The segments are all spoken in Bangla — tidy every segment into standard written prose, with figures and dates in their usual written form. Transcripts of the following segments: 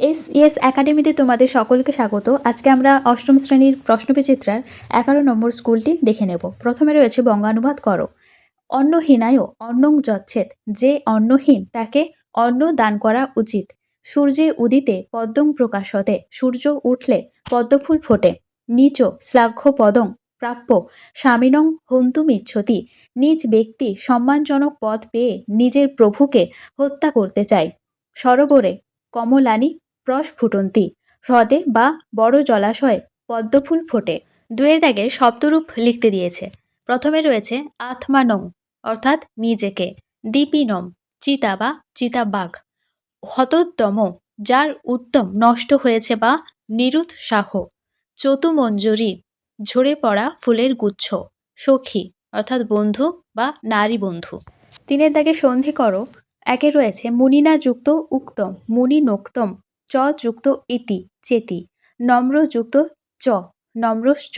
এস একাডেমিতে তোমাদের সকলকে স্বাগত। আজকে আমরা অষ্টম শ্রেণীর প্রশ্নবিচিত্রার 11 নম্বর স্কুলটি দেখে নেব। প্রথমে রয়েছে বঙ্গানুবাদ করো। অন্নহীনায় অন্নং যচ্ছেদ, যে অন্নহীন তাকে অন্ন দান করা উচিত। সূর্যে উদিতে পদ্মং প্রকাশতে, সূর্য উঠলে পদ্মফুল ফোটে। নিচ শ্লাঘ্য পদং প্রাপ্য স্বামিনং হন্তুমিচ্ছতি, নিজ ব্যক্তি সম্মানজনক পদ পেয়ে নিজের প্রভুকে হত্যা করতে চায়। সরোবরে কমলানি প্রস্ফুটন্তি, হ্রদে বা বড় জলাশয়ে পদ্মফুল ফোটে। দুয়ের দাগে শব্দরূপ লিখতে দিয়েছে। প্রথমে রয়েছে আত্মানং অর্থাৎ নিজেকে, দীপিনম চিতা বা চিতাবাঘ, হতোদ্যম যার উদ্যম নষ্ট হয়েছে বা নিরুৎসাহ, চতুমঞ্জুরি ঝরে পড়া ফুলের গুচ্ছ, সখী অর্থাৎ বন্ধু বা নারী বন্ধু। তিনের দাগে সন্ধি করো। একে রয়েছে মুনিনা যুক্ত উক্তম, মুনি নোক্তম চ যুক্ত ইতি চেতি, নম্র যুক্ত চ নম্রশ্চ,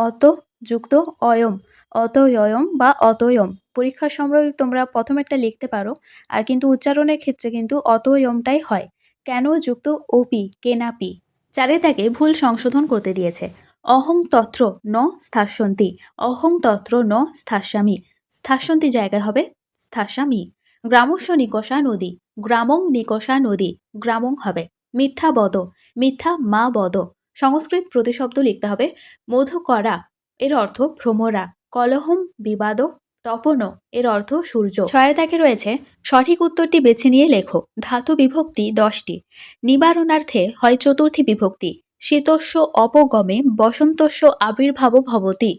অত যুক্ত অয়ম অতয়ম বা অতয়ম। পরীক্ষার সময় তোমরা প্রথমেরটা লিখতে পারো, আর কিন্তু উচ্চারণের ক্ষেত্রে কিন্তু অতয়মটাই হয়। কেন যুক্ত ওপি কেনাপি। চারে তাকে ভুল সংশোধন করতে দিয়েছে। অহং তত্র ন স্থাস্যন্তি, অহং তত্র ন স্থাস্যামি, স্থাস্যন্তি জায়গায় হবে স্থাস্যামি। গ্রামস্য নিকষা নদী, গ্রামং নিকষা নদী, গ্রামং হবে। মিথ্যা বদ, মিথ্যা মা বদ। সংস্কৃত প্রতিশব্দ লিখতে হবে। মধুকরা এর অর্থ ভ্রমরা, কলহম বিবাদ, তপন এর অর্থ সূর্য। ছয়ের দাগে রয়েছে সঠিক উত্তরটি বেছে নিয়ে লেখো। ধাতু বিভক্তি 10টি, নিবারণার্থে হয় চতুর্থী বিভক্তি। শীতস্য অপগমে বসন্তস্য আবির্ভাব ভবতি।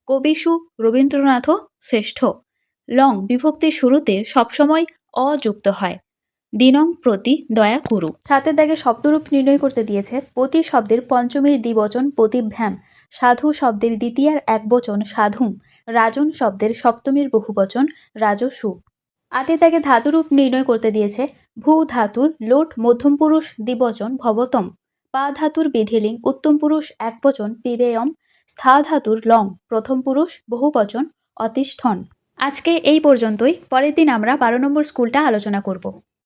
কবিষু রবীন্দ্রনাথ শ্রেষ্ঠ। লং বিভক্তির শুরুতে সবসময় অযুক্ত হয়। দিনং প্রতি দয়া কুরু। সাতের দাগে শব্দরূপ নির্ণয় করতে দিয়েছে। পতি শব্দের পঞ্চমীর দ্বিবচন পতিভ্যাম, সাধু শব্দের দ্বিতীয়ার একবচন সাধুম, রাজন শব্দের সপ্তমীর বহুবচন রাজসু। আটের দাগে ধাতুরূপ নির্ণয় করতে দিয়েছে। ভূ ধাতুর লোট মধ্যম পুরুষ দ্বিবচন ভবতম, পা ধাতুর বিধিলিং উত্তম পুরুষ একবচন পিবেয়ম, স্থা ধাতুর লং প্রথম পুরুষ বহুবচন অতিষ্ঠন। আজকে এই পর্যন্তই। পরের দিন আমরা 12 নম্বর স্কুলটা আলোচনা করব।